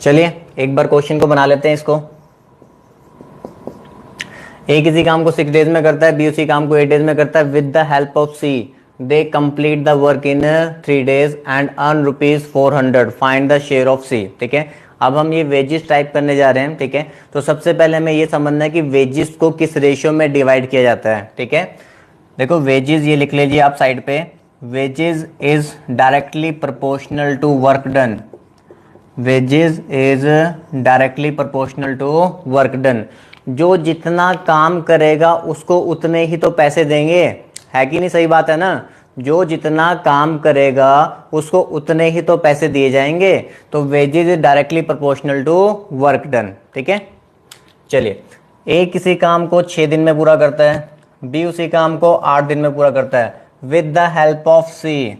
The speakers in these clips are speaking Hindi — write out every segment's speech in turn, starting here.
चलिए एक बार क्वेश्चन को बना लेते हैं इसको। ए किसी काम को 6 डेज में करता है, बी उसी काम को 8 डेज में करता है। With the help of C they complete the work in 3 days and earn ₹400। Find the share of C. ठीक है, अब हम ये वेजेस टाइप करने जा रहे हैं। ठीक है, तो सबसे पहले हमें ये समझना है कि वेजेस को किस रेशियो में डिवाइड किया जाता है। ठीक है, देखो वेजेस ये लिख लीजिए आप साइड पे। Wages is directly proportional to work done. Wages is directly proportional to work done. जो जितना काम करेगा उसको उतने ही तो पैसे देंगे, है कि नहीं? सही बात है ना, जो जितना काम करेगा उसको उतने ही तो पैसे दिए जाएंगे। तो wages is directly proportional to work done. ठीक है, चलिए ए किसी काम को 6 दिन में पूरा करता है, बी उसी काम को 8 दिन में पूरा करता है। With the help of C.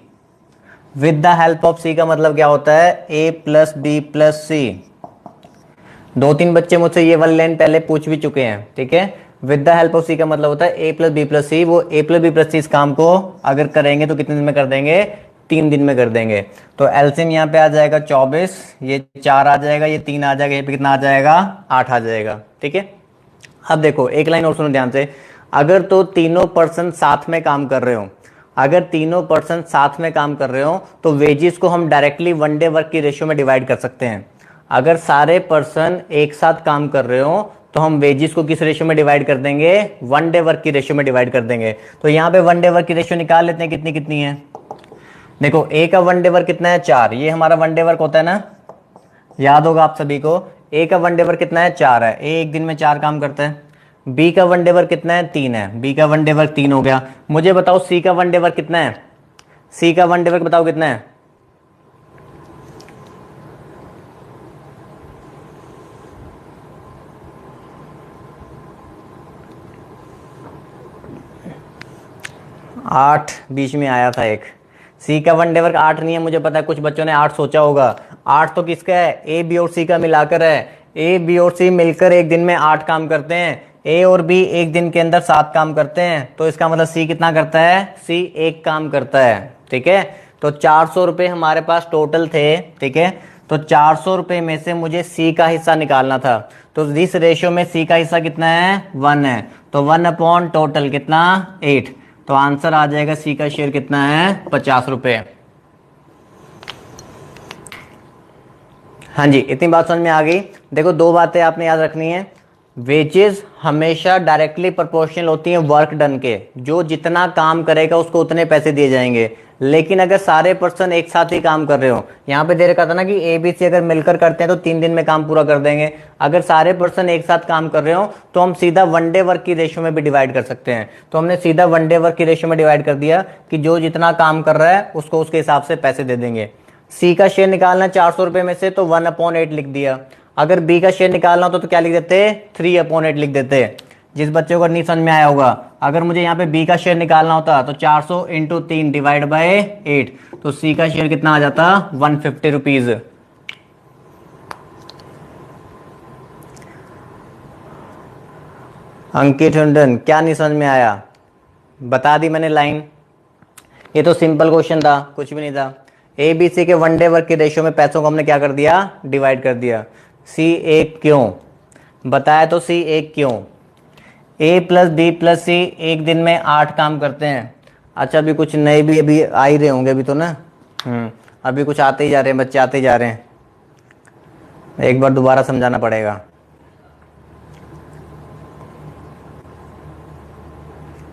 With the help of C का मतलब क्या होता है? A plus B plus C. 2-3 बच्चे मुझसे ये वाली लाइन पहले पूछ भी चुके हैं। ठीक है, with the help of C का मतलब होता है ए प्लस बी प्लस सी। वो ए प्लस बी प्लस सी इस काम को अगर करेंगे तो कितने दिन में कर देंगे? 3 दिन में कर देंगे। तो एलसीएम यहाँ पे आ जाएगा 24, ये 4 आ जाएगा, ये 3 आ जाएगा, ये पे कितना आ जाएगा? 8 आ जाएगा। ठीक है, अब देखो एक लाइन और सुनो ध्यान से। अगर तो तीनों पर्सन साथ में काम कर रहे हो, अगर तीनों पर्सन साथ में काम कर रहे हो तो वेजेस को हम डायरेक्टली 1 डे वर्क की रेशियो में डिवाइड कर सकते हैं। अगर सारे पर्सन एक साथ काम कर रहे हो तो हम वेजेस को किस रेशियो में डिवाइड कर देंगे? 1 डे वर्क की रेशियो में डिवाइड कर देंगे। तो यहाँ पे 1 डे वर्क की रेशियो निकाल लेते हैं, कितनी कितनी है। देखो ए का 1 डे वर्क कितना है? 4। ये हमारा 1 डे वर्क होता है ना, याद होगा आप सभी को। ए का 1 डे वर्क कितना है? 4 है। ए एक दिन में 4 काम करता है। बी का 1 डे वर्क कितना है? 3 है। बी का 1 डे वर्क 3 हो गया। मुझे बताओ सी का 1 डे वर्क कितना है? सी का 1 डे वर्क बताओ कितना है? आठ बीच में आया था एक। सी का 1 डे वर्क 8 नहीं है, मुझे पता है कुछ बच्चों ने 8 सोचा होगा। 8 तो किसका है? ए बी और सी का मिलाकर है। ए बी और सी मिलकर एक दिन में 8 काम करते हैं। ए और बी एक दिन के अंदर 7 काम करते हैं। तो इसका मतलब सी कितना करता है? सी 1 काम करता है। ठीक है, तो 400 रुपये हमारे पास टोटल थे। ठीक है, तो 400 रुपये में से मुझे सी का हिस्सा निकालना था। तो इस रेशियो में सी का हिस्सा कितना है? 1 है। तो 1 अपॉन टोटल कितना? 8। तो आंसर आ जाएगा सी का शेयर कितना है? 50 रुपये। हाँ जी, इतनी बात समझ में आ गई। देखो 2 बातें आपने याद रखनी है। वेजेस हमेशा डायरेक्टली प्रोपोर्शनल होती हैं वर्क डन के। जो जितना काम करेगा उसको उतने पैसे दिए जाएंगे। लेकिन अगर सारे पर्सन एक साथ ही काम कर रहे हो, यहाँ पे दे रखा था ना कि ए बी सी अगर मिलकर करते हैं तो 3 दिन में काम पूरा कर देंगे। अगर सारे पर्सन एक साथ काम कर रहे हो तो हम सीधा 1 डे वर्क की रेशियो में भी डिवाइड कर सकते हैं। तो हमने सीधा 1 डे वर्क की रेशियो में डिवाइड कर दिया कि जो जितना काम कर रहा है उसको उसके हिसाब से पैसे दे देंगे। सी का शेयर निकालना 400 रुपये में से, तो 1/8 लिख दिया। अगर बी का शेयर निकालना होता तो क्या लिख देते? 3/8 लिख देते। जिस बच्चे को नहीं समझ में आया होगा, अगर मुझे यहाँ पे बी का शेयर निकालना होता तो 400 इंटू 3 डिवाइड बाय 8, तो सी का शेयर कितना आ जाता? 150 रुपीज। अंकित टंडन, क्या नहीं समझ में आया? बता दी मैंने लाइन। ये तो सिंपल क्वेश्चन था, कुछ भी नहीं था। ए बी सी के 1 डे वर्क के रेशियो में पैसों को हमने क्या कर दिया? डिवाइड कर दिया। सी 1 क्यों बताया? तो सी 1 क्यों? ए प्लस बी प्लस सी एक दिन में 8 काम करते हैं। अच्छा, अभी कुछ नए भी अभी आ ही रहे होंगे अभी तो ना। अभी कुछ आते ही जा रहे हैं, बच्चे आते ही जा रहे हैं। एक बार दोबारा समझाना पड़ेगा।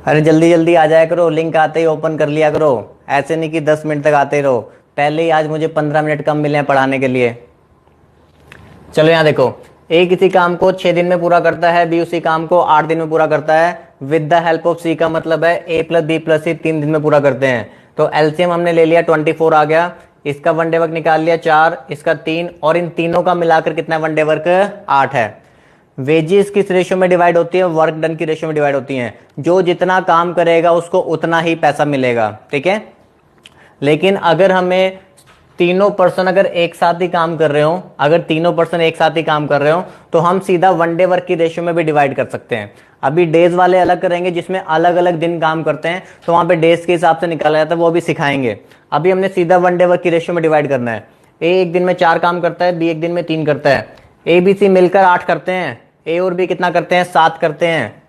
अरे जल्दी जल्दी आ जाया करो, लिंक आते ही ओपन कर लिया करो। ऐसे नहीं कि 10 मिनट तक आते ही रहो। पहले ही आज मुझे 15 मिनट कम मिले हैं पढ़ाने के लिए। चलो यहाँ देखो, ए किसी काम को 6 दिन में पूरा करता है, बी उसी काम को 8 दिन में पूरा करता है। With the help of C का मतलब है ए प्लस बी प्लस सी 3 दिन में पूरा करते हैं। तो एलसीएम हमने ले लिया 24 आ गया। इसका 1 डे वर्क निकाल लिया 4, इसका 3, और इन तीनों का मिलाकर कितना 1 डे वर्क? 8 है। वेजेस किस रेशियो में डिवाइड होती है? वर्क डन की रेशियो में डिवाइड होती हैं। जो जितना काम करेगा उसको उतना ही पैसा मिलेगा। ठीक है, लेकिन अगर हमें तीनों पर्सन अगर एक साथ ही काम कर रहे हो, अगर तीनों पर्सन एक साथ ही काम कर रहे हो तो हम सीधा 1 डे वर्क की रेशियो में भी डिवाइड कर सकते हैं। अभी डेज वाले अलग करेंगे जिसमें अलग अलग दिन काम करते हैं, तो वहां पे डेज के हिसाब से निकाला जाता है, वो भी सिखाएंगे। अभी हमने सीधा 1 डे वर्क की रेशियो में डिवाइड करना है। ए एक दिन में 4 काम करता है, बी एक दिन में 3 करता है, ए बी सी मिलकर 8 करते हैं, ए और बी कितना करते हैं, 7 करते हैं।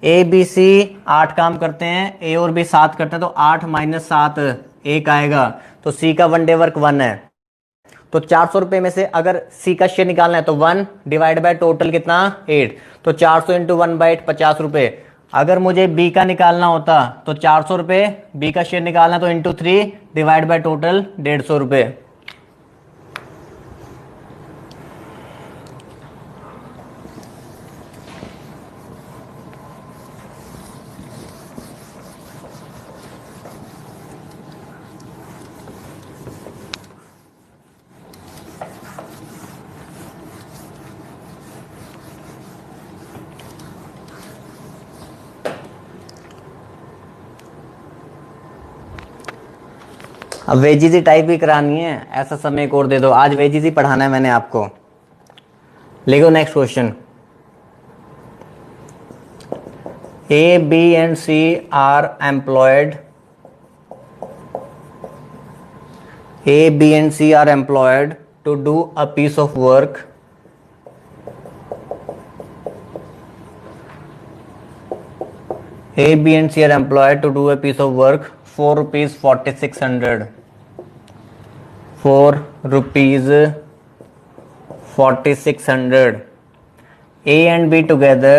ए बी सी 8 काम करते हैं, ए और बी 7 करते हैं, तो 8 माइनस 7 1 आएगा। तो सी का 1 डे वर्क 1 है। तो 400 रुपए में से अगर सी का शेयर निकालना है तो 1 डिवाइड बाय टोटल कितना 8, तो 400 इंटू 1/8 50 रुपए। अगर मुझे बी का निकालना होता तो 400 रुपए, बी का शेयर निकालना तो इंटू 3 डिवाइड बाय टोटल 150 रुपए। अब वेजीजी टाइप भी करानी है, ऐसा समय एक और दे दो, आज वेजीजी पढ़ाना है मैंने आपको। लिखो next question. A B and C are employed, A B and C are employed to do a piece of work, A, B and C are employed to do a piece of work for rupees 4600. For rupees 4600. A and B together.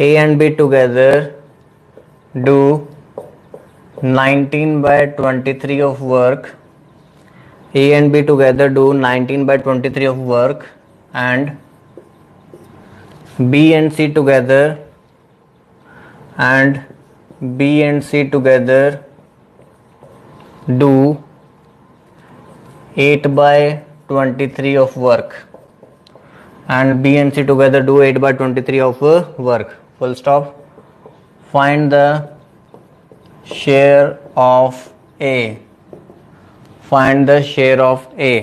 A and B together do 19/23 of work. A and B together do 19/23 of work, and B and C together do 8/23 of work, and B and C together do 8/23 of work. Full stop. Find the share of A. Find the share of A.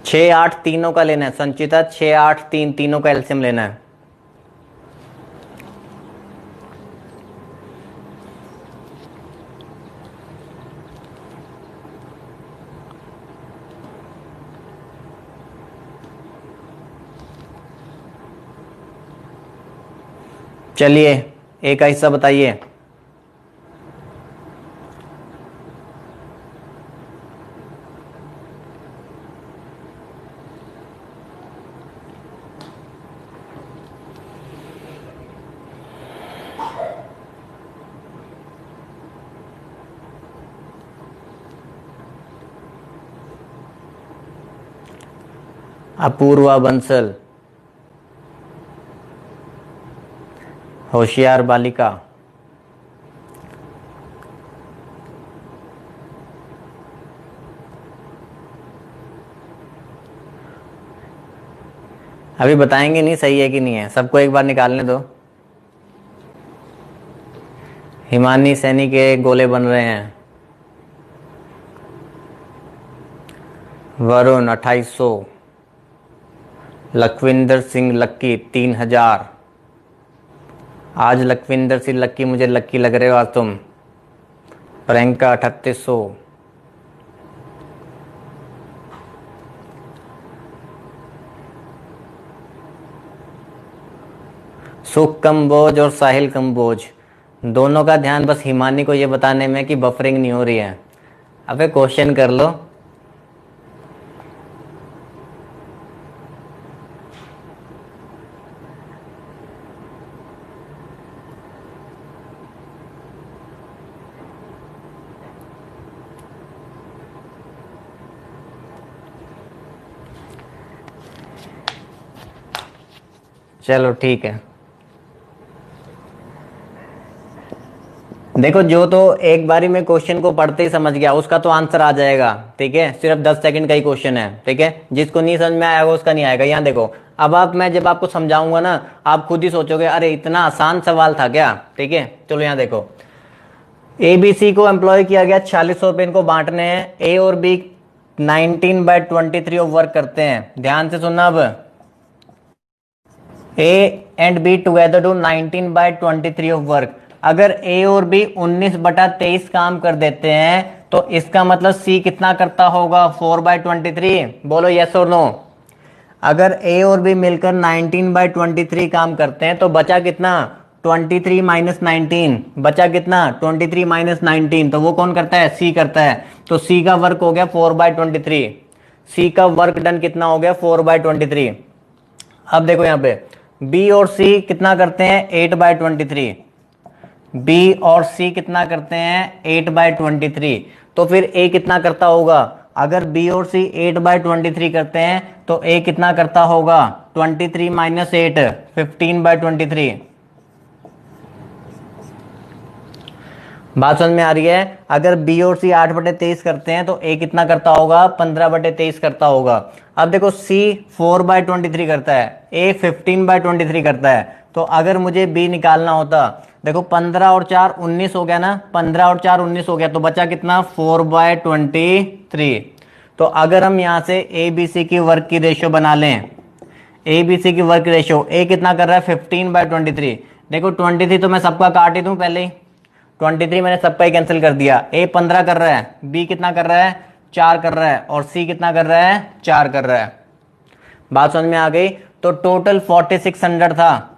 6 8 तीनों का लेना है संचिता, 6 8 3 तीनों का एलसीएम लेना है। चलिए एक का हिस्सा बताइए। अपूर्वा बंसल, होशियार बालिका, अभी बताएंगे नहीं सही है कि नहीं है, सबको एक बार निकालने दो। हिमानी सैनी के गोले बन रहे हैं। वरुण 2800, लखविंदर सिंह लक्की 3000। आज लखविंदर सिंह लक्की मुझे लक्की लग रहे हो आज तुम। प्रियंका 3800। सुख कंबोज और साहिल कंबोज, दोनों का ध्यान बस हिमानी को ये बताने में कि बफरिंग नहीं हो रही है। अबे क्वेश्चन कर लो। चलो ठीक है, देखो जो तो एक बारी में क्वेश्चन को पढ़ते ही समझ गया उसका तो आंसर आ जाएगा, ठीक है। सिर्फ 10 सेकंड का ही क्वेश्चन है, ठीक है। जिसको नहीं समझ में आएगा उसका नहीं आएगा। यहाँ देखो, अब आप मैं जब आपको समझाऊंगा ना, आप खुद ही सोचोगे अरे इतना आसान सवाल था क्या, ठीक है। चलो यहाँ देखो, ABC को एम्प्लॉय किया गया, 4600 रुपए इनको बांटने हैं। ए और बी 19/23 ऑफ वर्क करते हैं। ध्यान से सुनना, अब A and be together do 19/23 of work. अगर ए और बी 19/23 काम कर देते हैं तो इसका मतलब सी कितना करता होगा, 4/23। बोलो यस और नो। अगर ए और बी मिलकर 19/23 काम करते हैं तो बचा कितना, 23 माइनस 19, बचा कितना 23 माइनस 19, तो वो कौन करता है, सी करता है। तो सी का वर्क हो गया 4/23। सी का वर्क डन कितना हो गया, 4/23। अब देखो यहाँ पे बी और सी कितना करते हैं, 8/23। बी और सी कितना करते हैं, 8/23। तो फिर ए कितना करता होगा, अगर बी और सी 8/23 करते हैं तो ए कितना करता होगा, 23 माइनस 8, 15/23। बात समझ में आ रही है। अगर बी और सी 8/23 करते हैं तो ए कितना करता होगा, 15/23 करता होगा। अब देखो सी 4/23 करता है, ए 15/23 करता है। तो अगर मुझे बी निकालना होता, देखो 15 और 4 19 हो गया ना, 15 और 4 19 हो गया, तो बचा कितना 4/23। तो अगर हम यहाँ से ए बी सी की वर्क की रेशियो बना लें, ए बी सी की वर्क रेशियो, ए कितना कर रहा है 15/23। देखो 23 तो मैं सबका काट ही दूं पहले ही, 23 मैंने सबका ही कैंसिल कर दिया। ए 15 कर रहा है, बी कितना कर रहा है 4 कर रहा है, और सी कितना कर रहा है 4 कर रहा है। बात समझ में आ गई। तो टोटल 4600 था,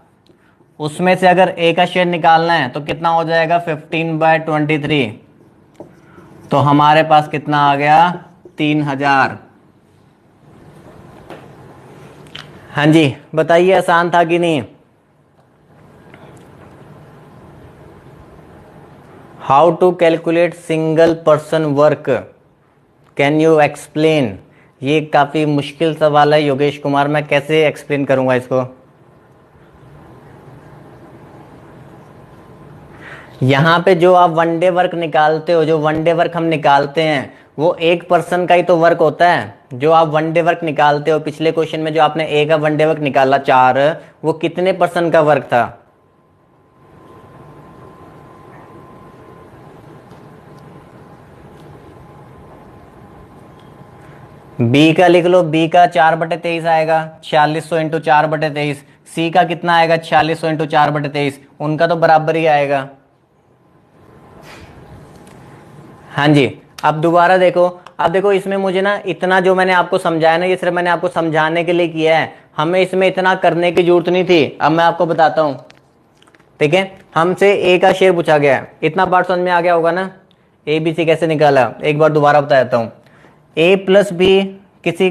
उसमें से अगर ए का शेयर निकालना है तो कितना हो जाएगा 15/23। तो हमारे पास कितना आ गया 3000। हाँ जी बताइए, आसान था कि नहीं। How to calculate single person work, can you explain. ये काफी मुश्किल सवाल है योगेश कुमार, मैं कैसे एक्सप्लेन करूंगा इसको। यहाँ पे जो आप वनडे वर्क निकालते हो, जो वनडे वर्क हम निकालते हैं वो एक पर्सन का ही तो वर्क होता है। जो आप वनडे वर्क निकालते हो, पिछले क्वेश्चन में जो आपने ए का वनडे वर्क निकाला 4, वो कितने पर्सन का वर्क था। बी का लिख लो, बी का 4/23 आएगा, 4600 इंटू 4/23। सी का कितना आएगा 4600 इंटू 4/23, उनका तो बराबर ही आएगा। हाँ जी। अब दोबारा देखो, अब देखो इसमें मुझे ना इतना जो मैंने आपको समझाया ना, ये सिर्फ मैंने आपको समझाने के लिए किया है, हमें इसमें इतना करने की जरूरत नहीं थी। अब मैं आपको बताता हूं, ठीक है। हमसे ए का शेयर पूछा गया है, इतना पार्ट समझ में आ गया होगा ना। ए बी सी कैसे निकाला, एक बार दोबारा बता देता हूं। ए प्लस बी किसी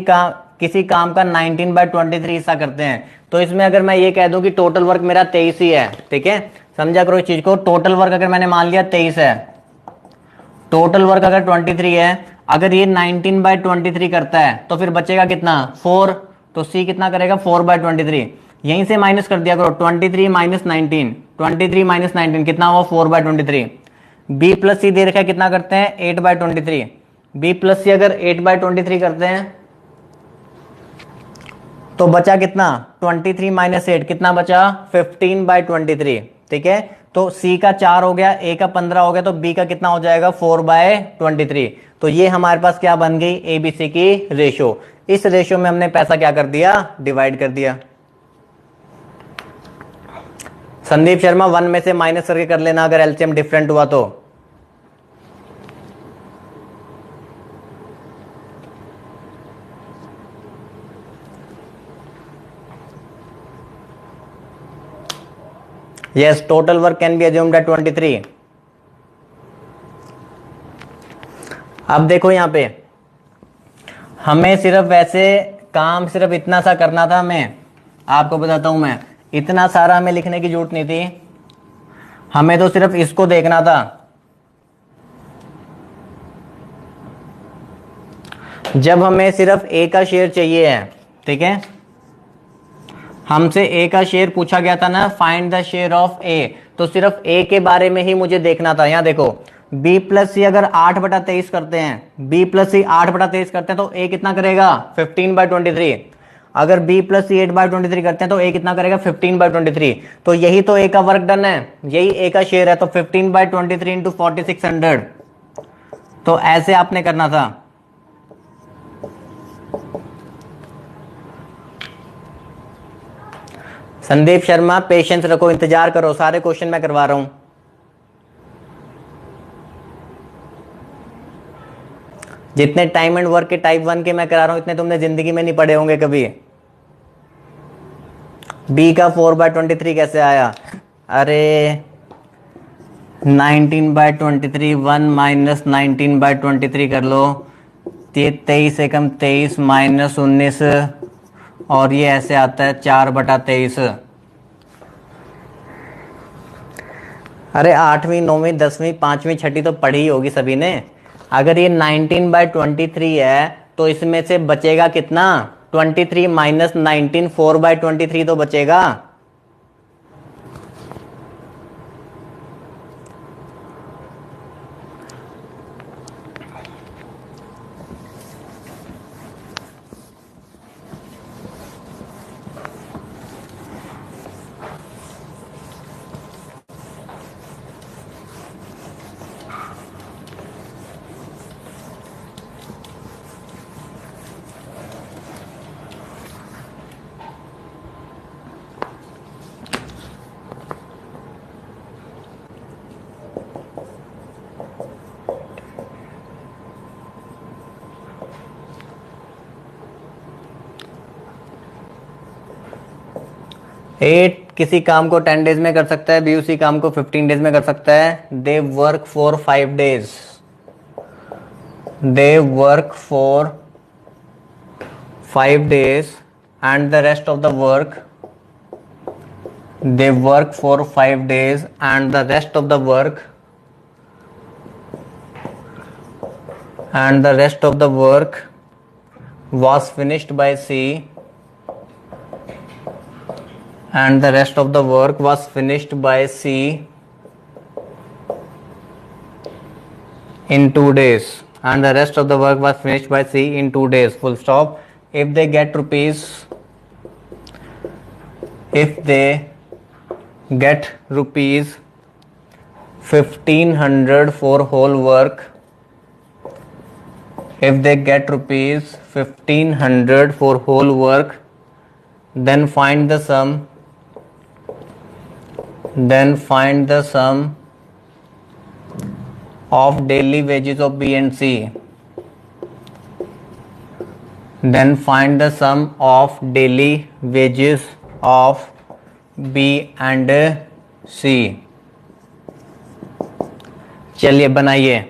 काम का 19/23 हिस्सा करते हैं, तो इसमें अगर मैं ये कह दूं कि टोटल वर्क मेरा 23 ही है, ठीक है, समझा करो इस चीज को। टोटल वर्क अगर मैंने मान लिया 23 है, टोटल वर्क अगर 23 है, अगर ये 19/23 करता है तो फिर बचेगा कितना 4, तो सी कितना करेगा 4/23। यहीं से माइनस कर दिया करो, 23 माइनस 19, 23 माइनस 19 कितना हुआ 4/23। बी प्लस सी दे रखा है, कितना करते हैं 8/23। बी प्लस सी अगर 8/23 करते हैं तो बचा कितना 23 माइनस 8, कितना बचा 15/23, ठीक है। तो सी का 4 हो गया, ए का 15 हो गया, तो बी का कितना हो जाएगा 4/23। तो ये हमारे पास क्या बन गई, ए बी सी की रेशो। इस रेशो में हमने पैसा क्या कर दिया, डिवाइड कर दिया। संदीप शर्मा 1 में से माइनस करके कर लेना अगर एलसीएम डिफरेंट हुआ तो। Yes, total work can be assumed at 23. अब देखो यहां पे हमें सिर्फ वैसे काम सिर्फ इतना सा करना था। मैं आपको बताता हूं, मैं इतना सारा हमें लिखने की जरूरत नहीं थी, हमें तो सिर्फ इसको देखना था। जब हमें सिर्फ ए का शेयर चाहिए है, ठीक है, हमसे ए का शेयर पूछा गया था ना, फाइंड द शेयर ऑफ ए, तो सिर्फ ए के बारे में ही मुझे देखना था। यहां देखो बी प्लस सी अगर 8/23 करते हैं, बी प्लस सी 8/23 करते हैं तो ए कितना करेगा 15/23। अगर बी प्लस सी 8/23 करते हैं तो ए कितना करेगा 15/23। तो यही तो ए का वर्क डन है, यही ए का शेयर है। तो 15/23 इंटू 4600, तो ऐसे आपने करना था। संदीप शर्मा पेशेंस रखो, इंतजार करो, सारे क्वेश्चन मैं करवा रहा हूं। जितने टाइम एंड वर्क के टाइप 1 के मैं करा रहा हूं इतने तुमने जिंदगी में नहीं पढ़े होंगे कभी। बी का 4/23 कैसे आया? अरे 19/23, 1 माइनस 19/23 कर लो, 23 एकम 23 माइनस 19, और ये ऐसे आता है 4/23। अरे 8वीं 9वीं 10वीं 5वीं 6वीं तो पढ़ी ही होगी सभी ने। अगर ये 19/23 है तो इसमें से बचेगा कितना? 23 माइनस 19, 4/23 तो बचेगा। ए किसी काम को 10 डेज में कर सकता है, बी उसी काम को 15 डेज में कर सकता है। They work for 5 days, they work for 5 days and the rest of the work, they work for 5 days and the rest of the work, and the rest of the work was finished by C, and the rest of the work was finished by C in 2 days, and the rest of the work was finished by C in 2 days, full stop. If they get rupees 1500 for whole work, if they get rupees 1500 for whole work, then find the sum, of daily wages of B and C. Then find the sum of daily wages of B and C. चलिए बनाइए।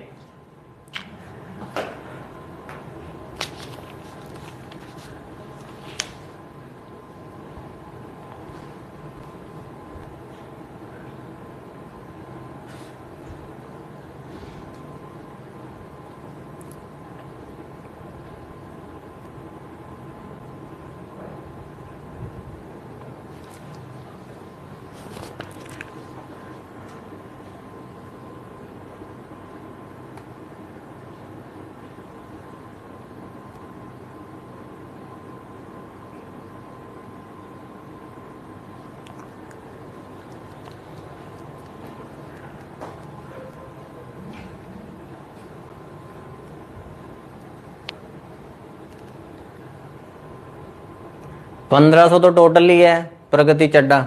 ₹1500 तो टोटल ही है प्रगति चड्डा,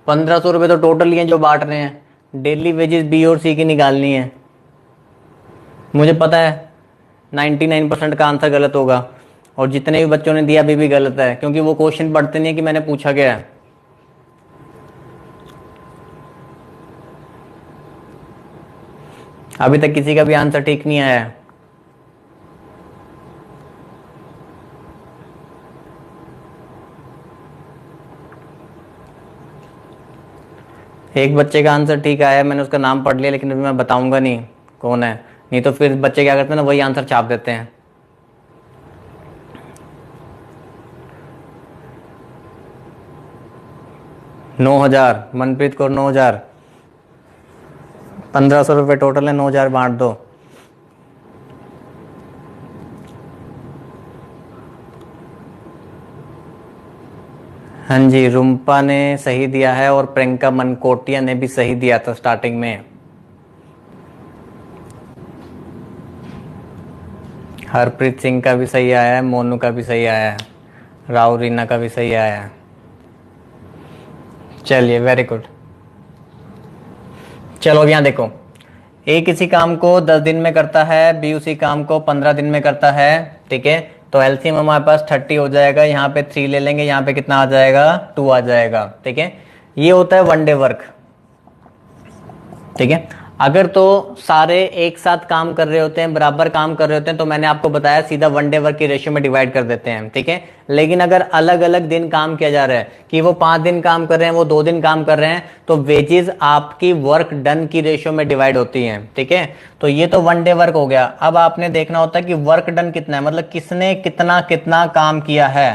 1500 रुपये तो टोटल ही है जो बांट रहे हैं। डेली वेजेस बी और सी की निकालनी है। मुझे पता है 99% का आंसर गलत होगा, और जितने भी बच्चों ने दिया अभी भी गलत है, क्योंकि वो क्वेश्चन पढ़ते नहीं है कि मैंने पूछा क्या है। अभी तक किसी का भी आंसर ठीक नहीं आया है। एक बच्चे का आंसर ठीक आया, मैंने उसका नाम पढ़ लिया, लेकिन अभी मैं बताऊंगा नहीं कौन है, नहीं तो फिर बच्चे क्या करते हैं ना, वही आंसर छाप देते हैं। $9,000 मनप्रीत कौर, 9,000, 1500 रुपये टोटल है, 9,000 बांट दो। हाँ जी, रुम्पा ने सही दिया है और प्रियंका मनकोटिया ने भी सही दिया था स्टार्टिंग में। हरप्रीत सिंह का भी सही आया है, मोनू का भी सही आया है, राव रीना का भी सही आया है। चलिए वेरी गुड। चलो अब यहाँ देखो, ए किसी काम को 10 दिन में करता है, बी उसी काम को 15 दिन में करता है, ठीक है। तो एलसीएम हमारे पास 30 हो जाएगा, यहाँ पे 3 ले लेंगे, यहाँ पे कितना आ जाएगा 2 आ जाएगा, ठीक है। ये होता है वन डे वर्क, ठीक है। अगर तो सारे एक साथ काम कर रहे होते हैं, बराबर काम कर रहे होते हैं, तो मैंने आपको बताया सीधा वन डे वर्क की रेशियो में डिवाइड कर देते हैं, ठीक है। लेकिन अगर अलग अलग दिन काम किया जा रहा है कि वो 5 दिन काम कर रहे हैं, वो 2 दिन काम कर रहे हैं, तो वेजेस आपकी वर्क डन की रेशियो में डिवाइड होती हैं, ठीक है। तो ये तो वन डे वर्क हो गया। अब आपने देखना होता है कि वर्क डन कितना है, मतलब किसने कितना कितना काम किया है।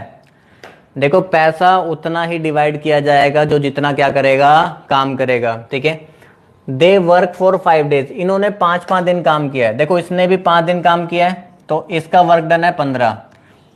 देखो पैसा उतना ही डिवाइड किया जाएगा जो जितना क्या करेगा, काम करेगा, ठीक है। दे वर्क फॉर 5 डेज, इन्होंने 5-5 दिन काम किया है। देखो इसने भी 5 दिन काम किया है तो इसका वर्क डन है 15,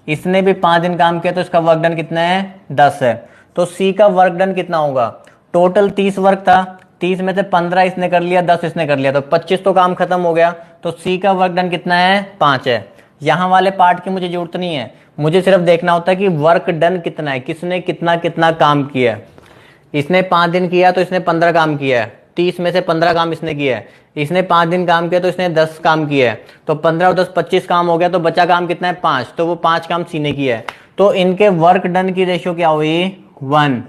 इसने भी 5 दिन काम किया तो इसका वर्क डन कितना है 10 है। तो सी का वर्क डन कितना होगा, टोटल 30 वर्क था, 30 में से 15 इसने कर लिया, 10 इसने कर लिया, तो 25 तो काम खत्म हो गया। तो सी का वर्क डन कितना है 5 है। यहां वाले पार्ट की मुझे जरूरत नहीं है, मुझे सिर्फ देखना होता है कि वर्क डन कितना है, किसने कितना कितना काम किया है। इसने 5 दिन किया तो इसने 15 काम किया है, 30 में से 15 काम इसने किया है। इसने 5 दिन काम किया तो इसने 10 काम किया है, तो 15 और 10 25 काम हो गया, तो बचा काम कितना है 5, तो वो 5 काम सी ने किया है। तो इनके वर्क डन की रेशियो क्या हुई 1,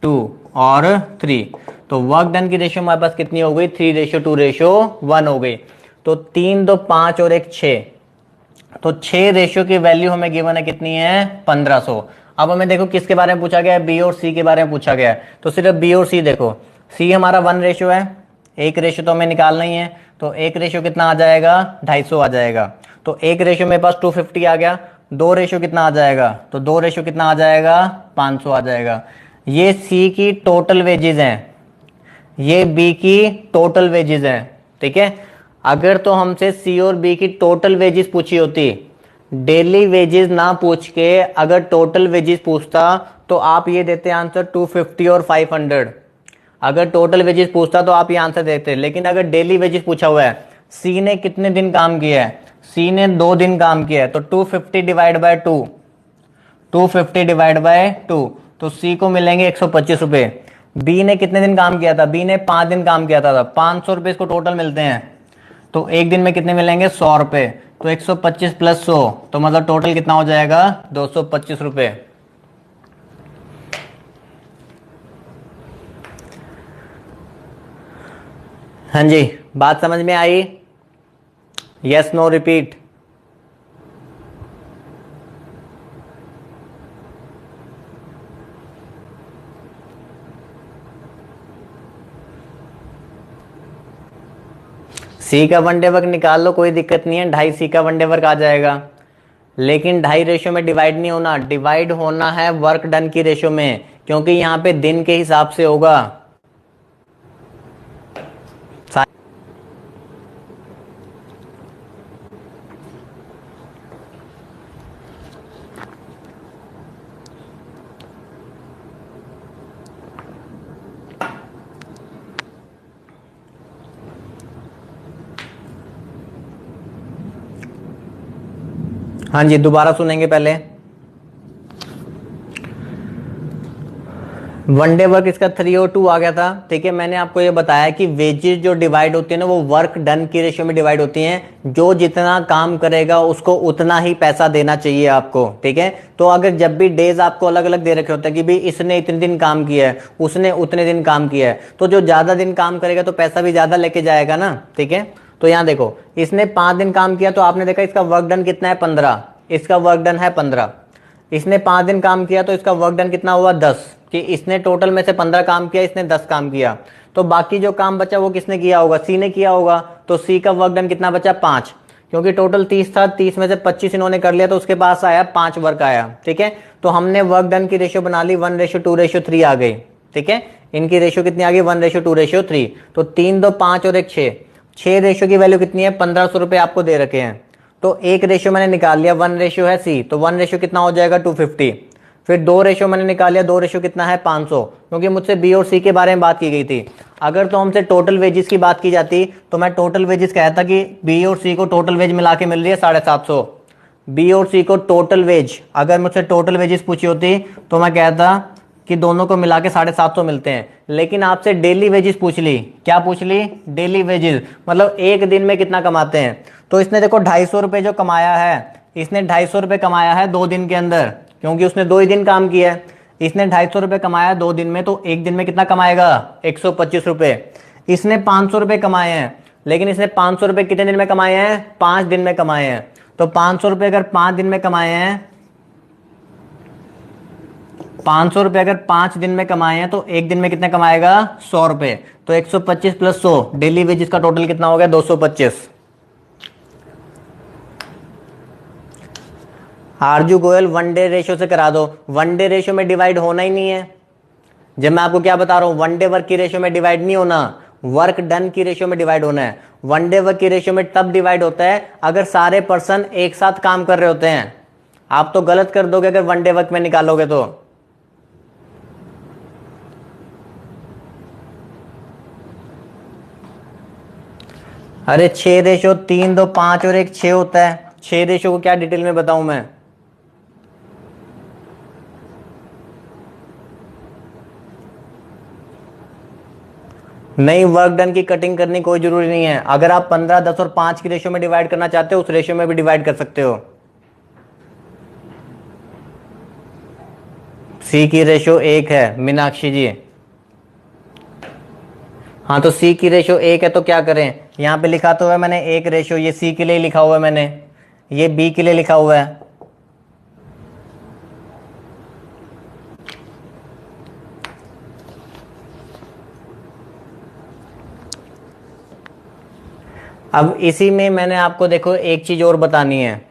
2 और 3। तो वर्क डन की रेशियो हमारे पास कितनी हो गई 3:2:1 हो गई। तो 3, 2, 5 और 1 6, तो 6 रेशियो की वैल्यू हमें गिवन है कितनी है 1500। अब हमें देखो किसके बारे में पूछा गया है, बी और सी के बारे में पूछा गया है। तो सिर्फ बी और सी देखो, सी हमारा 1 रेशियो है, 1 रेशियो तो हमें निकालना ही है, तो 1 रेशियो कितना आ जाएगा 250 आ जाएगा। तो 1 रेशियो मेरे पास 250 आ गया। 2 रेशियो कितना आ जाएगा, तो 2 रेशियो कितना आ जाएगा 500 आ जाएगा। ये सी की टोटल वेजेस हैं, ये बी की टोटल वेजेस हैं, ठीक है। अगर तो हमसे सी और बी की टोटल वेजेस पूछी होती, डेली वेजेस ना पूछ के अगर टोटल वेजेस पूछता तो आप ये देते आंसर 250 और 500। अगर टोटल वेजेस पूछता तो आप ये आंसर देते, लेकिन अगर डेली वेजेस पूछा हुआ है, सी ने कितने दिन काम किया है, सी ने 2 दिन काम किया है, तो 250 डिवाइड बाय 2, 250 डिवाइड बाय 2, तो सी को मिलेंगे 125 रुपए। बी ने कितने दिन काम किया था, बी ने 5 दिन काम किया था, 500 रुपए इसको टोटल मिलते हैं। तो एक दिन में कितने मिलेंगे 100 रुपए, तो 125 प्लस 100, तो मतलब टोटल कितना हो जाएगा 225 रुपए। हाँ जी, बात समझ में आई, यस नो रिपीट। सी का वन डे वर्क निकाल लो, कोई दिक्कत नहीं है, 2.5 सी का वन डे वर्क आ जाएगा। लेकिन 2.5 रेशियो में डिवाइड नहीं होना, डिवाइड होना है वर्क डन की रेशियो में, क्योंकि यहां पे दिन के हिसाब से होगा। हाँ जी, दोबारा सुनेंगे पहले। वनडे वर्क इसका 3 और 2 आ गया था, ठीक है। मैंने आपको ये बताया कि वेजेस जो डिवाइड होती है ना, वो वर्क डन की रेशियो में डिवाइड होती हैं। जो जितना काम करेगा उसको उतना ही पैसा देना चाहिए आपको, ठीक है। तो अगर जब भी डेज आपको अलग अलग दे रखे होते हैं कि भाई इसने इतने दिन काम किया है, उसने उतने दिन काम किया है, तो जो ज्यादा दिन काम करेगा तो पैसा भी ज्यादा लेके जाएगा ना, ठीक है। तो यहाँ देखो, इसने 5 दिन काम किया तो आपने देखा इसका वर्क डन कितना है 15, इसका वर्क डन है 15। इसने 5 दिन काम किया तो इसका वर्क डन कितना हुआ 10, कि इसने टोटल में से 15 काम किया, इसने 10 काम किया, तो बाकी जो काम बचा वो किसने किया होगा, सी ने किया होगा। तो सी का वर्क डन कितना बचा 5, क्योंकि टोटल 30 था, 30 में से 25 इन्होंने कर लिया तो उसके पास आया 5 वर्क आया, ठीक है। तो हमने वर्क डन की रेशियो बना ली 1:2:3 आ गई, ठीक है। इनकी रेशियो कितनी आ गई 1:2:3। तो 3, 2, 5 और 1 6 रेशियो की वैल्यू कितनी है 1500 रुपए आपको दे रखे हैं। तो एक रेशियो मैंने निकाल लिया, 1 रेशियो है सी, तो 1 रेशियो कितना हो जाएगा 250। फिर 2 रेशियो मैंने निकाल लिया, 2 रेशियो कितना है 500, क्योंकि मुझसे बी और सी के बारे में बात की गई थी। अगर तो हमसे टोटल वेजेस की बात की जाती तो मैं टोटल वेजेस कहता कि बी और सी को टोटल वेज मिला के मिल रही है 750। बी और सी को टोटल वेज, अगर मुझसे टोटल वेजेस पूछी होती तो मैं कहता कि दोनों को मिला के 750 मिलते हैं, लेकिन आपसे डेली वेजेस पूछ ली। क्या पूछ ली? डेली वेजेस, मतलब एक दिन में कितना कमाते हैं। तो इसने देखो 250 रुपये जो कमाया है, इसने 250 रुपये कमाया है 2 दिन के अंदर, क्योंकि उसने 2 ही दिन काम किया है। इसने 250 रुपये कमाया 2 दिन में, तो एक दिन में कितना कमाएगा? 125 रुपये। इसने 500 रुपये कमाए हैं, लेकिन इसने 500 रुपये कितने दिन में कमाए हैं? 5 दिन में कमाए हैं। तो 500 रुपये अगर 5 दिन में कमाए हैं, 500 रुपये अगर 5 दिन में कमाए हैं, तो एक दिन में कितने कमाएगा? 100 रुपये। तो 125 प्लस 100, डेली वेजेस का टोटल कितना हो गया? 225। आरजू गोयल वनडे रेशियो से करा दो। वनडे रेशियो में डिवाइड होना ही नहीं है। जब मैं आपको क्या बता रहा हूं, वनडे वर्क की रेशियो में डिवाइड नहीं होना, वर्क डन की रेशियो में डिवाइड होना है। वनडे वर्क की रेशियो में तब डिवाइड होता है अगर सारे पर्सन एक साथ काम कर रहे होते हैं। आप तो गलत कर दोगे अगर वनडे वर्क में निकालोगे तो। अरे 6 रेशियो 3 2 5 और 1 6 होता है। 6 रेशियो को क्या डिटेल में बताऊं मैं? नहीं, वर्क डन की कटिंग करनी कोई जरूरी नहीं है। अगर आप 15 10 और 5 की रेशियो में डिवाइड करना चाहते हो, उस रेशियो में भी डिवाइड कर सकते हो। सी की रेशियो 1 है मीनाक्षी जी। हाँ, तो सी की रेशियो 1 है तो क्या करें? यहाँ पे लिखा तो है मैंने 1 रेशियो, ये सी के लिए लिखा हुआ है मैंने, ये बी के लिए लिखा हुआ है। अब इसी में मैंने आपको देखो एक चीज और बतानी है।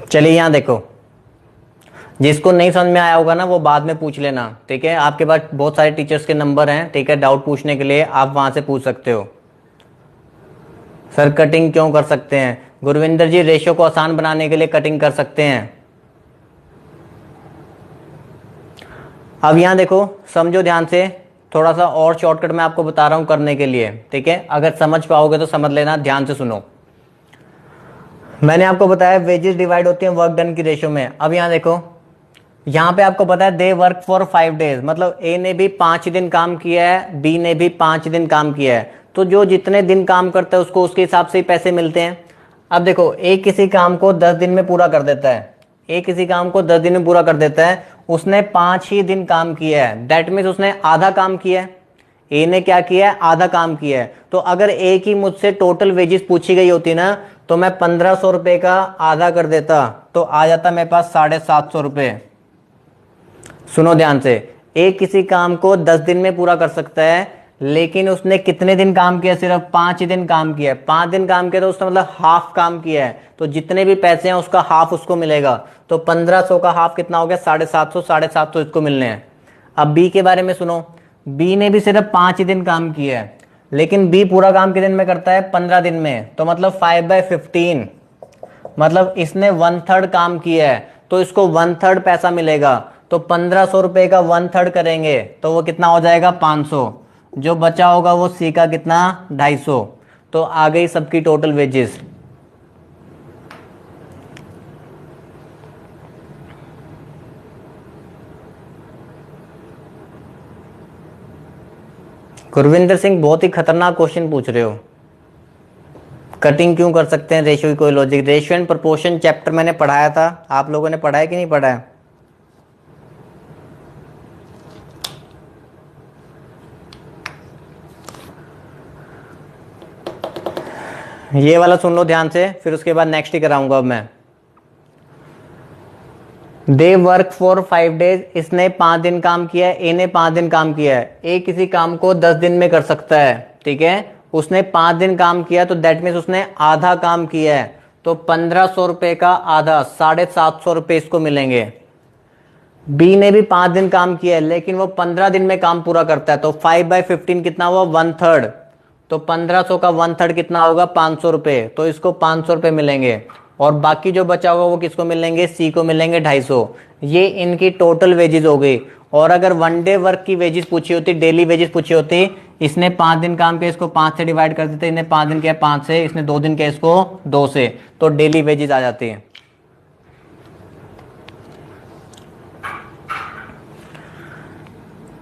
चलिए यहां देखो, जिसको नहीं समझ में आया होगा ना वो बाद में पूछ लेना, ठीक है। आपके पास बहुत सारे टीचर्स के नंबर हैं, ठीक है, डाउट पूछने के लिए आप वहां से पूछ सकते हो। सर कटिंग क्यों कर सकते हैं? गुरविंदर जी, रेशियो को आसान बनाने के लिए कटिंग कर सकते हैं। अब यहां देखो, समझो ध्यान से, थोड़ा सा और शॉर्टकट मैं आपको बता रहा हूं करने के लिए, ठीक है। अगर समझ पाओगे तो समझ लेना, ध्यान से सुनो। मैंने आपको बताया वेजेस डिवाइड होती हैं वर्क डन की रेशियो में। अब यहां देखो, यहां पे आपको पता है दे वर्क फॉर 5 डेज, मतलब ए ने भी 5 दिन काम किया है, बी ने भी 5 दिन काम किया है। तो जो जितने दिन काम करता है उसको उसके हिसाब से ही पैसे मिलते हैं। अब देखो, ए किसी काम को 10 दिन में पूरा कर देता है, ए किसी काम को 10 दिन में पूरा कर देता है, उसने 5 ही दिन काम किया है, दैट मीन्स उसने आधा काम किया है। ए ने क्या किया है? आधा काम किया है। तो अगर ए की मुझसे टोटल वेजेस पूछी गई होती ना, तो मैं 1500 रुपए का आधा कर देता, तो आ जाता मेरे पास 750 रुपए। सुनो ध्यान से, ए किसी काम को 10 दिन में पूरा कर सकता है, लेकिन उसने कितने दिन काम किया? सिर्फ 5 दिन काम किया है। 5 दिन काम किया तो उसने मतलब हाफ काम किया है, तो जितने भी पैसे हैं उसका हाफ उसको मिलेगा। तो 1500 का हाफ कितना हो गया? 750, 750 इसको मिलने हैं। अब बी के बारे में सुनो, बी ने भी सिर्फ 5 दिन काम किया है, लेकिन बी पूरा काम कितने दिन में करता है? 15 दिन में। तो मतलब 5/15, मतलब इसने 1/3 काम किया है, तो इसको 1/3 पैसा मिलेगा। तो 1500 रुपए का 1/3 करेंगे तो वो कितना हो जाएगा? 500। जो बचा होगा वो सी का कितना? 250। तो आ गई सबकी टोटल वेजेस। गुरविंदर सिंह, बहुत ही खतरनाक क्वेश्चन पूछ रहे हो। कटिंग क्यों कर सकते हैं? रेशियो की कोई logic? Ratio and proportion chapter मैंने पढ़ाया था, आप लोगों ने पढ़ा है कि नहीं पढ़ा है? ये वाला सुन लो ध्यान से, फिर उसके बाद नेक्स्ट ही कराऊंगा अब मैं। दे वर्क फॉर 5 डेज, इसने 5 दिन काम किया है, ए ने 5 दिन काम किया है। ए किसी काम को 10 दिन में कर सकता है, ठीक है। उसने 5 दिन काम किया, तो दैट मीन्स उसने आधा काम किया है। तो 1500 रुपए का आधा, 750 रुपए इसको मिलेंगे। बी ने भी 5 दिन काम किया है, लेकिन वो 15 दिन में काम पूरा करता है। तो 5/15 कितना हुआ? 1/3। तो 1500 का 1/3 कितना होगा? 500 रुपए। तो इसको 500 रुपए मिलेंगे। और बाकी जो बचा होगा वो किसको मिलेंगे, सी को मिलेंगे 250। ये इनकी टोटल वेजेस हो गई। और अगर वन डे वर्क की वेजेस पूछी होती, डेली वेजेस पूछी होती, इसने 5 दिन काम किया, इसको 5 से डिवाइड कर देते, इसने 5 दिन किया 5 से, इसने 2 दिन किया इसको 2 से, तो डेली वेजेस आ जाती है।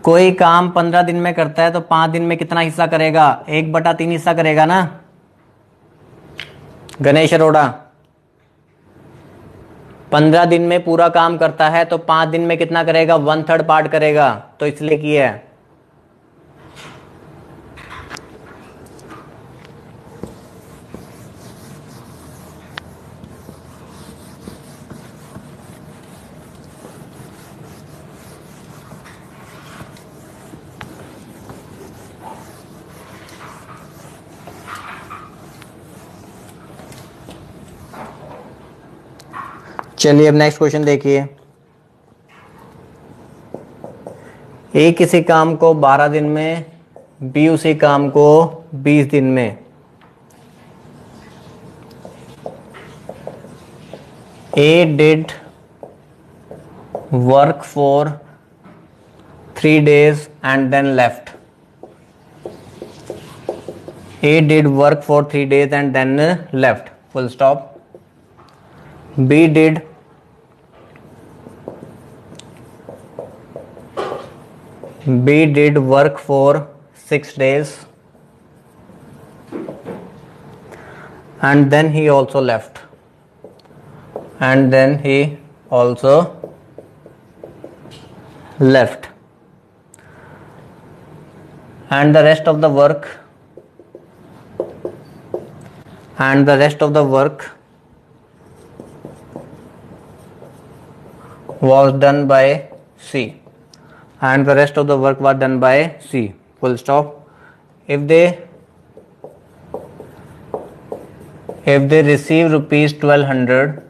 कोई काम 15 दिन में करता है तो 5 दिन में कितना हिस्सा करेगा, 1/3 हिस्सा करेगा ना गणेश अरोड़ा। 15 दिन में पूरा काम करता है तो 5 दिन में कितना करेगा, 1/3 पार्ट करेगा, तो इसलिए किया है। चलिए अब नेक्स्ट क्वेश्चन देखिए। ए किसी काम को 12 दिन में, बी उसी काम को 20 दिन में। A did work for 3 days and then left. A did work for 3 days and then left. Full stop. B did work for 6 days and then he also left. And then he also left. And the rest of the work was done by C. And the rest of the work was done by C. Full stop. If they receive rupees 1200,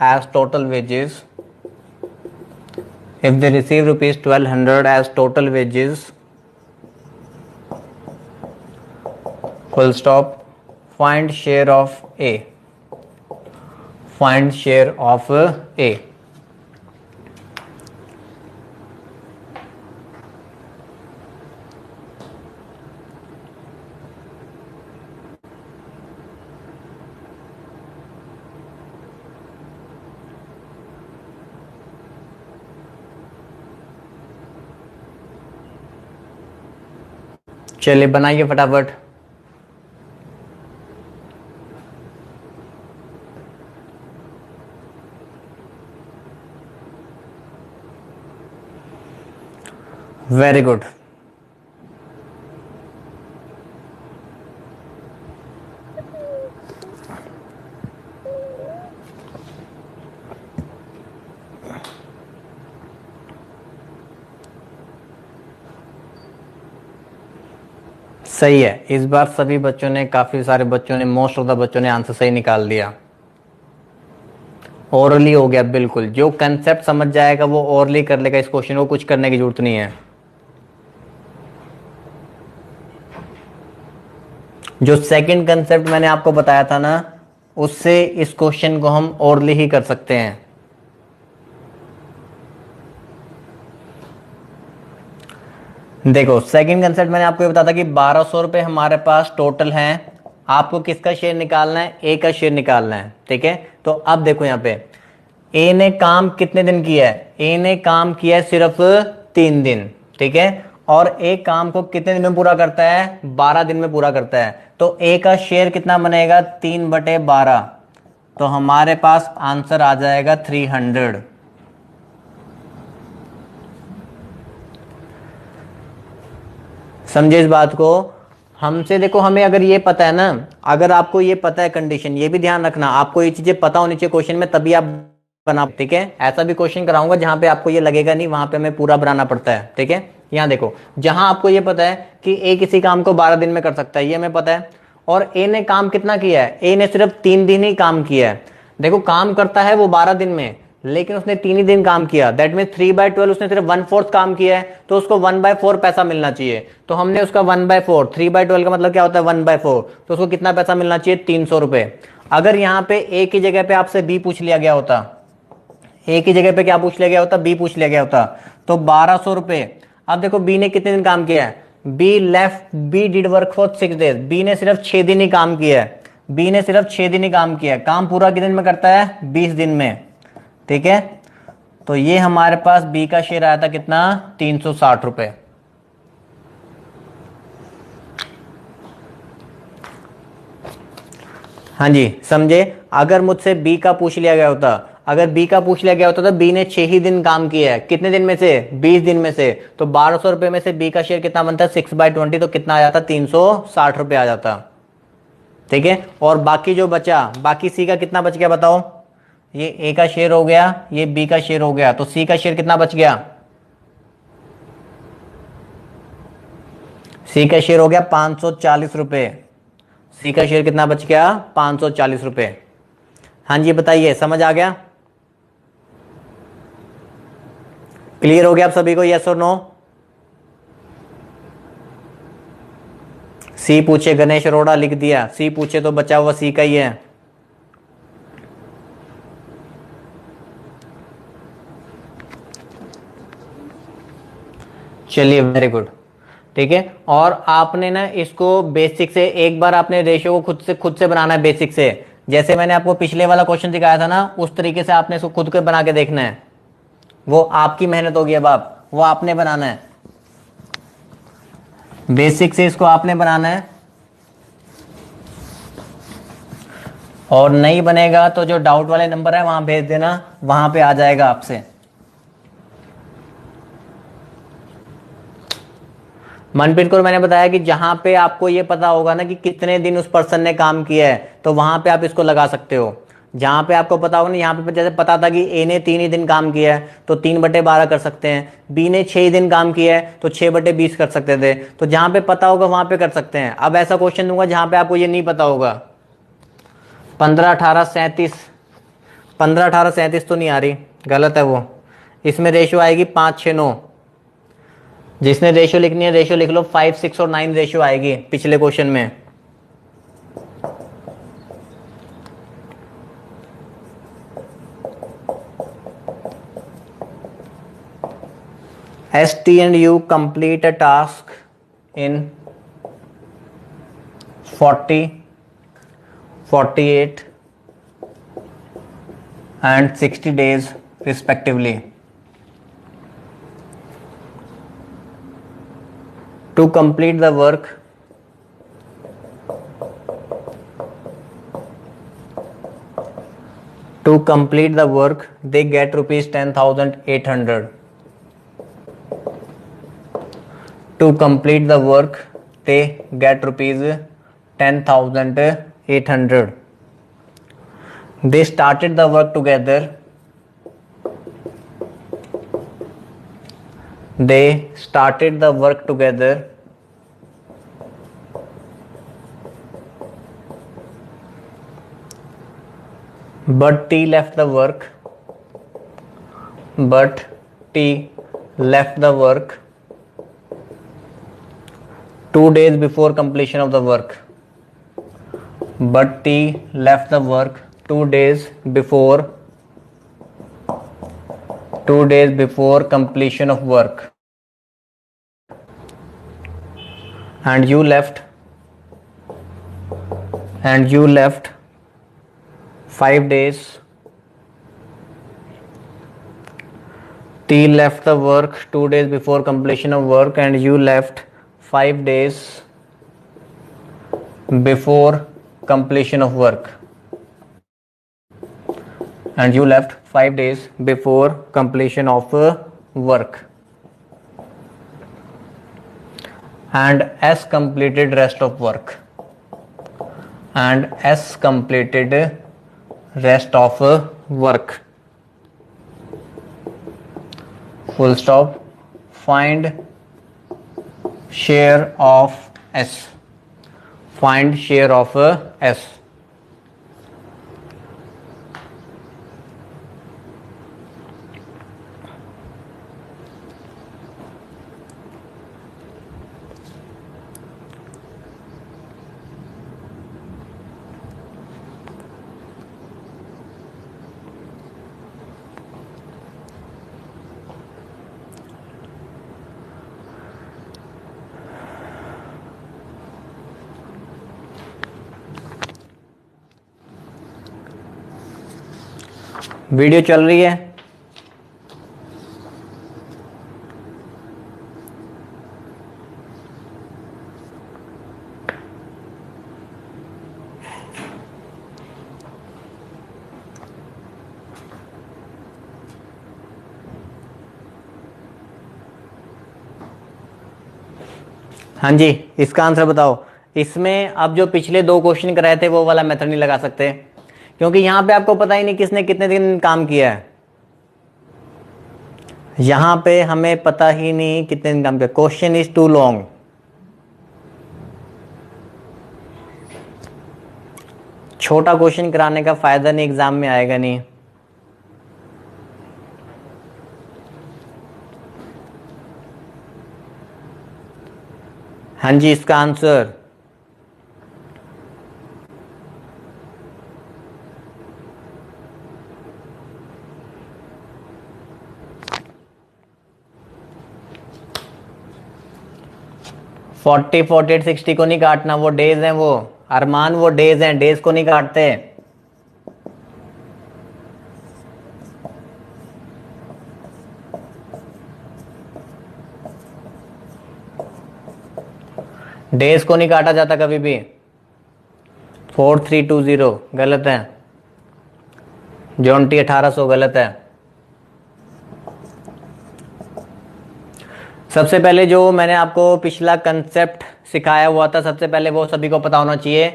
as total wages, full stop, find share of A. Find share of A. चलिए बनाइए फटाफट। Very good. सही है, इस बार सभी बच्चों ने, काफी सारे बच्चों ने, मोस्ट ऑफ द बच्चों ने आंसर सही निकाल दिया। ओरली हो गया बिल्कुल, जो कंसेप्ट समझ जाएगा वो ओरली कर लेगा इस क्वेश्चन को, कुछ करने की जरूरत नहीं है। जो सेकंड कंसेप्ट मैंने आपको बताया था ना, उससे इस क्वेश्चन को हम ओरली ही कर सकते हैं। देखो सेकंड कंसेप्ट मैंने आपको ये बताया था कि 1200 रुपए हमारे पास टोटल हैं, आपको किसका शेयर निकालना है, ए का शेयर निकालना है, ठीक है। तो अब देखो यहाँ पे ए ने काम कितने दिन किया है, ए ने काम किया है सिर्फ 3 दिन, ठीक है। और ए काम को कितने दिन में पूरा करता है, 12 दिन में पूरा करता है। तो ए का शेयर कितना बनेगा, 3/12। तो हमारे पास आंसर आ जाएगा 300। समझे इस बात को। हमसे देखो, हमें अगर ये पता है ना, अगर आपको ये पता है कंडीशन, ये भी ध्यान रखना, आपको ये चीजें पता होनी चाहिए क्वेश्चन में, तभी आप बना, ठीक है। ऐसा भी क्वेश्चन कराऊंगा जहां पे आपको ये लगेगा नहीं, वहां पे हमें पूरा बनाना पड़ता है, ठीक है। यहाँ देखो, जहां आपको ये पता है कि ए किसी काम को 12 दिन में कर सकता है, ये हमें पता है, और ए ने काम कितना किया है, ए ने सिर्फ 3 दिन ही काम किया है। देखो काम करता है वो 12 दिन में, लेकिन उसने 3 ही दिन काम किया, दैट मीन 3/12 उसने सिर्फ 1/4 काम किया है, तो उसको 1/4 पैसा मिलना चाहिए। तो हमने उसका 1/4, 3/12 का मतलब क्या होता है 1/4, तो उसको कितना पैसा मिलना चाहिए 300 रुपए। अगर यहाँ पे ए की जगह पे आपसे बी पूछ लिया गया होता, ए की जगह पे क्या पूछ लिया गया होता, बी पूछ लिया गया होता, तो 1200 रुपए। अब देखो बी ने कितने दिन काम किया है, B did work for 6 days, B ने सिर्फ 6 दिन ही काम किया है, बी ने सिर्फ 6 दिन ही काम किया है। काम पूरा कितने दिन में करता है 20 दिन में, ठीक है। तो ये हमारे पास बी का शेयर आया था कितना 360 रुपए। हाँ जी समझे। अगर मुझसे बी का पूछ लिया गया होता, अगर बी का पूछ लिया गया होता तो बी ने 6 ही दिन काम किया है, कितने दिन में से 20 दिन में से, तो 1200 रुपए में से बी का शेयर कितना बनता है 6/20, तो कितना आ जाता 360 रुपए आ जाता, ठीक है। और बाकी जो बचा, बाकी सी का कितना बच गया बताओ, ये ए का शेयर हो गया, ये बी का शेयर हो गया, तो सी का शेयर कितना बच गया, सी का शेयर हो गया 540 रुपए, सी का शेयर कितना बच गया 540 रुपए। हाँ जी बताइए समझ आ गया, क्लियर हो गया आप सभी को, यस और नो। सी पूछे गणेश अरोड़ा लिख दिया, सी पूछे तो बचा हुआ सी का ही है। चलिए वेरी गुड, ठीक है। और आपने ना इसको बेसिक से एक बार आपने रेशियो को खुद से बनाना है बेसिक से, जैसे मैंने आपको पिछले वाला क्वेश्चन दिखाया था ना, उस तरीके से आपने इसको खुद के बना के देखना है। वो आपकी मेहनत होगी, अब आप वो आपने बनाना है, बेसिक से इसको आपने बनाना है। और नहीं बनेगा तो जो डाउट वाले नंबर है वहां भेज देना, वहां पे आ जाएगा आपसे। मनप्रीत को मैंने बताया कि जहां पे आपको ये पता होगा ना कि कितने दिन उस पर्सन ने काम किया है, तो वहां पे आप इसको लगा सकते हो। जहां पे आपको पता होगा ना, यहाँ पे जैसे पता था कि ए ने 3 ही दिन काम किया है तो 3/12 कर सकते हैं, बी ने 6 दिन काम किया है तो 6/20 कर सकते थे। तो जहां पे पता होगा वहां पे कर सकते हैं। अब ऐसा क्वेश्चन दूंगा जहां पे आपको ये नहीं पता होगा, 15 18 37, 15 18 37 तो नहीं आ रही, गलत है वो। इसमें रेशियो आएगी 5 6 9, जिसने रेशियो लिखनी है रेशियो लिख लो, 5 6 और 9 रेशियो आएगी पिछले क्वेश्चन में। ST and U complete a task in 40, 48 and 60 days respectively. To complete the work, they get rupees 10,800. To complete the work, they get rupees 10,800. They started the work together. They started the work together. But T left the work. But T left the work 2 days before completion of the work. But T left the work 2 days before completion of work. And you left 5 days. T left the work 2 days before completion of work, and you left 5 days before completion of work. And you left 5 days before completion of work. And S completed rest of work. And S completed rest of work. Full stop. Find share of S. Find share of S. Video चल रही है? हाँ जी, इसका आंसर बताओ। इसमें अब जो पिछले दो क्वेश्चन कराए थे वो वाला मेथड नहीं लगा सकते, क्योंकि यहां पे आपको पता ही नहीं किसने कितने दिन काम किया है। यहां पे हमें पता ही नहीं कितने दिन काम किया। Question is too long. छोटा क्वेश्चन कराने का फायदा नहीं, एग्जाम में आएगा नहीं। हाँ जी, इसका आंसर फोर्टी 48 60 को नहीं काटना, वो डेज हैं वो। अरमान वो डेज हैं, डेज को नहीं काटते। डेज को नहीं काटा जाता कभी भी। 4320 गलत है। जॉन्टी 1800 गलत है। सबसे पहले जो मैंने आपको पिछला कंसेप्ट सिखाया हुआ था, सबसे पहले वो सभी को पता होना चाहिए।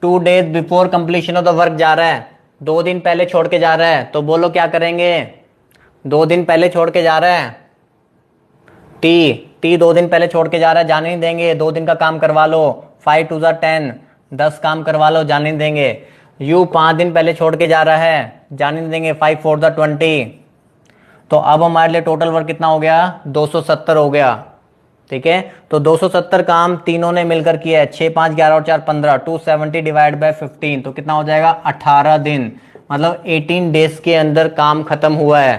2 days before completion of the work जा रहा है, 2 दिन पहले छोड़ के जा रहा है, तो बोलो क्या करेंगे? 2 दिन पहले छोड़ के जा रहा है, टी 2 दिन पहले छोड़ के जा रहा है, जाने नहीं देंगे। 2 दिन का काम करवा लो, 5 2 10, 10 काम करवा लो, जाने नहीं देंगे। यू 5 दिन पहले छोड़ के जा रहा है, जाने नहीं देंगे, 5 4 20। तो अब हमारे लिए टोटल वर्क कितना हो गया? 270 हो गया। ठीक है, तो 270 काम तीनों ने मिलकर किया है। 6 5 11 और 4 15, 270 डिवाइड बाय 15, तो कितना हो जाएगा? 18 दिन। मतलब 18 डेज के अंदर काम खत्म हुआ है।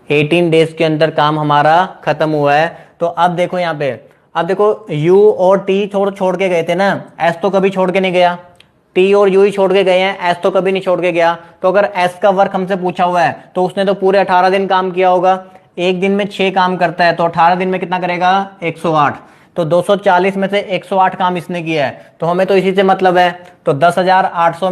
18 डेज के अंदर काम हमारा खत्म हुआ है। तो अब देखो यहाँ पे, अब देखो यू और टी छोड़ के गए थे ना, एस तो कभी छोड़ के नहीं गया। टी और यू ही छोड़ के गए हैं, एस तो कभी नहीं छोड़ के गया। तो अगर एस का वर्क हमसे पूछा हुआ है तो उसने तो पूरे 18 दिन काम किया होगा। एक दिन में 6 काम करता है, तो 18 दिन में कितना करेगा? 108। तो 240 में से 108 काम इसने किया है, तो हमें तो इसी से मतलब है। तो 10,800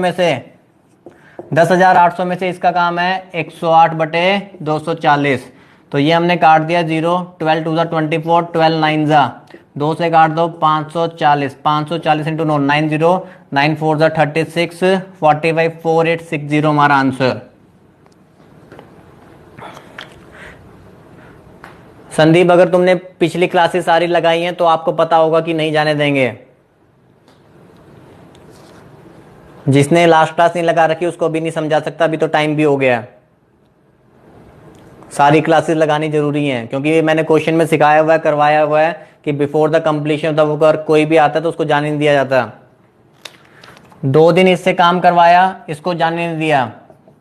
में से इसका काम है 108 बटे 240। तो ये हमने काट दिया 0, 12 2 24, 12 9 2 से काट दो 540, 540 इंटू 9, 90, 9 4 36, 45 4860 हमारा आंसर। संदीप, अगर तुमने पिछली क्लासेस सारी लगाई हैं तो आपको पता होगा कि नहीं जाने देंगे। जिसने लास्ट क्लास नहीं लगा रखी उसको भी नहीं समझा सकता, अभी तो टाइम भी हो गया। सारी क्लासेस लगानी जरूरी हैं, क्योंकि मैंने क्वेश्चन में सिखाया हुआ है, करवाया हुआ है कि before the completion of the work कोई भी आता है तो उसको जाने नहीं दिया जाता। 2 दिन इससे काम करवाया, इसको जाने नहीं दिया।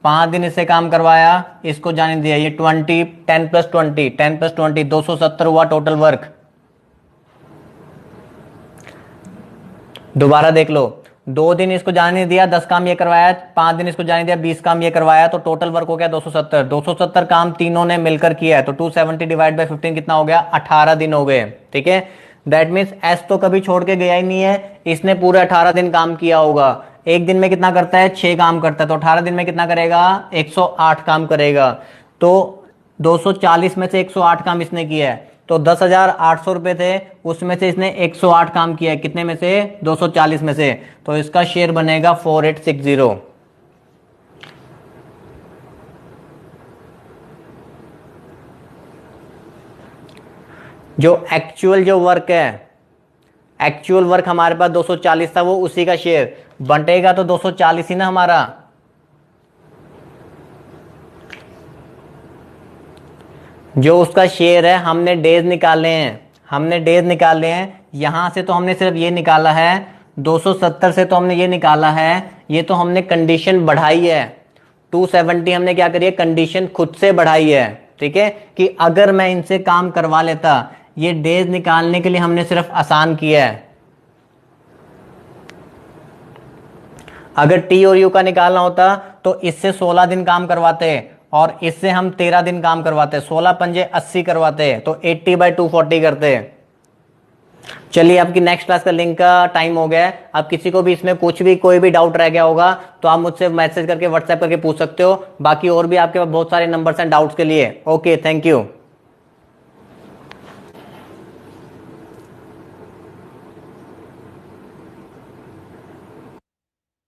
5 दिन इससे काम करवाया, इसको जाने नहीं दिया। ये 20 10 प्लस 20 10 प्लस 20 270 हुआ टोटल वर्क। दोबारा देख लो, 2 दिन इसको जाने नहीं दिया, 10 काम ये करवाया। 5 दिन इसको जाने दिया, 20 काम ये करवाया। तो टोटल वर्क हो गया 270। 270 काम तीनों ने मिलकर किया है, तो 270 डिवाइड बाय 15 कितना हो गया? 18 दिन हो गए। ठीक है, दैट मीन्स एस तो कभी छोड़ के गया ही नहीं है, इसने पूरे 18 दिन काम किया होगा। एक दिन में कितना करता है? 6 काम करता है, तो 18 दिन में कितना करेगा? 108 काम करेगा। तो 240 में से 108 काम इसने किया है, तो 10,800 रुपए थे, उसमें से इसने 108 काम किया है। कितने में से? 240 में से। तो इसका शेयर बनेगा 4860। जो एक्चुअल जो वर्क है, एक्चुअल वर्क हमारे पास 240 था, वो उसी का शेयर बंटेगा तो 240 ही ना हमारा। जो उसका शेयर है, हमने डेज निकाले हैं, यहां से तो हमने सिर्फ ये निकाला है, 270 से तो हमने ये निकाला है, ये तो हमने कंडीशन बढ़ाई है। 270 हमने क्या करी है? कंडीशन खुद से बढ़ाई है। ठीक है, कि अगर मैं इनसे काम करवा लेता, ये डेज निकालने के लिए हमने सिर्फ आसान किया है। अगर टी और यू का निकालना होता तो इससे 16 दिन काम करवाते और इससे हम 13 दिन काम करवाते, 16 पंजे 80 करवाते, तो 80/240 करते। चलिए, आपकी नेक्स्ट क्लास का लिंक का टाइम हो गया है। अब किसी को भी इसमें कुछ भी कोई भी डाउट रह गया होगा तो आप मुझसे मैसेज करके व्हाट्सएप करके पूछ सकते हो। बाकी और भी आपके पास बहुत सारे नंबर्स हैं डाउट्स के लिए। Okay, thank you.